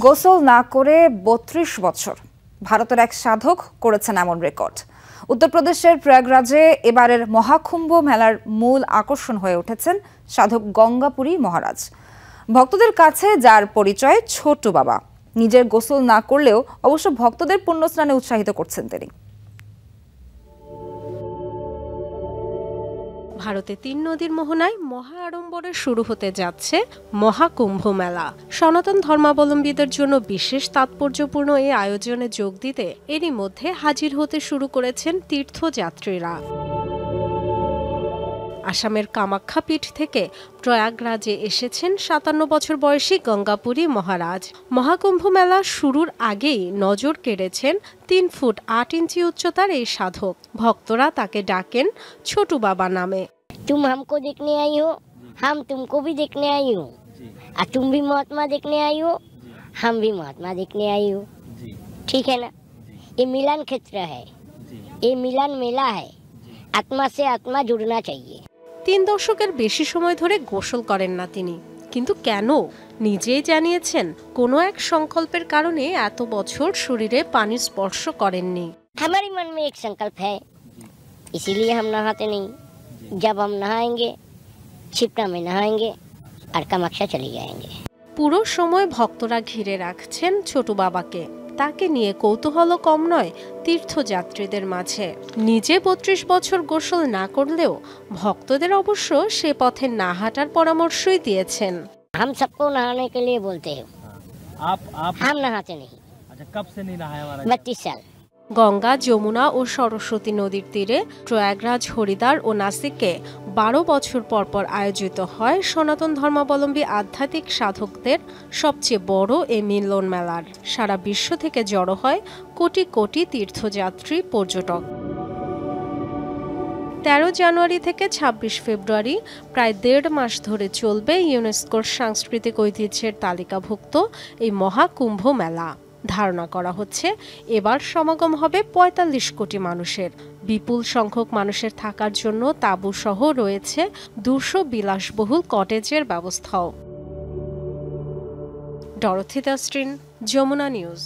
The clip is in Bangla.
গোসল না করে ৩২ বছর ভারতের এক সাধক করেছেন এমন রেকর্ড। উত্তরপ্রদেশের প্রয়াগরাজে এবারের মহাকুম্ভ মেলার মূল আকর্ষণ হয়ে উঠেছেন সাধক গঙ্গাপুরী মহারাজ। ভক্তদের কাছে যার পরিচয় ছোট বাবা, নিজের গোসল না করলেও অবশ্য ভক্তদের পুণ্যস্নানে উৎসাহিত করছেন তিনি। ভারতে ৩ নদীর মোহনায় মহা আড়ম্বরে শুরু হতে যাচ্ছে মহাকুম্ভ মেলা। সনাতন ধর্মাবলম্বীদের জন্য বিশেষ তাৎপর্যপূর্ণ এই আয়োজনে যোগ দিতে এরই মধ্যে হাজির হতে শুরু করেছেন তীর্থযাত্রীরা। আসামের কামাখ্যা পীঠ থেকে প্রয়াগরাজে এসেছেন ৫৭ বছর বয়সী গঙ্গাপুরী মহারাজ। মহাকুম্ভ মেলা শুরুর আগেই নজর কেড়েছেন ৩ ফুট ৮ ইঞ্চি উচ্চতার এই সাধক। ভক্তরা তাকে ডাকেন ছোটু বাবা নামে। तुम हमको देखने आई हो, हम तुमको भी देखने आई हो, और तुम भी महात्मा देखने आई हो, हम भी महात्मा देखने आई हो, ठीक है ना। ये मिलन क्षेत्र है, ये मिलन मेला है, आत्मा से आत्मा जुड़ना चाहिए। ৩ দশকের বেশি সময় ধরে গোসল করেন না তিনি, কিন্তু কেন নিজেই জানিয়েছেন কোনো এক সংকল্পের কারণে এত বছর শরীরে পানি স্পর্শ করেননি। हमारे मन में एक संकल्प है, इसीलिए हम नहाते नहीं। जब हम नहाएंगे क्षिप्रा में नहाएंगे और कामाख्या चले जाएंगे। পুরো সময় ভক্তরা ঘিরে রাখছেন ছোট বাবাকে। তাকে নিয়ে কৌতূহল কম নয় তীর্থযাত্রীদের মাঝে। নিজে ৩২ বছর গোসল না করলেও ভক্তদের অবশ্য সে পথে না হাঁটার পরামর্শই দিয়েছেন। हम सबको नहाने के लिए बोलते हैं। आप हम नहाते नहीं। अच्छा, कब से नहीं नहाया हमारा? 32 साल। গঙ্গা, যমুনা ও সরস্বতী নদীর তীরে প্রয়াগরাজ, হরিদ্বার ও নাসিকে ১২ বছর পর পর আয়োজিত হয় সনাতন ধর্মাবলম্বী আধ্যাত্মিক সাধকদের সবচেয়ে বড় এই মিলন মেলার। সারা বিশ্ব থেকে জড়ো হয় কোটি কোটি তীর্থযাত্রী, পর্যটক। ১৩ জানুয়ারি থেকে ২৬ ফেব্রুয়ারি প্রায় ১.৫ মাস ধরে চলবে ইউনেস্কোর সাংস্কৃতিক ঐতিহ্যের তালিকাভুক্ত এই মহাকুম্ভ মেলা। ধারণা করা হচ্ছে এবার সমাগম হবে ৪৫ কোটি মানুষের। বিপুল সংখ্যক মানুষের থাকার জন্য তাঁবু সহ রয়েছে ২০০ বিলাসবহুল কটেজের ব্যবস্থাও। ডরথি দাস্ট্রিন, যমুনা নিউজ।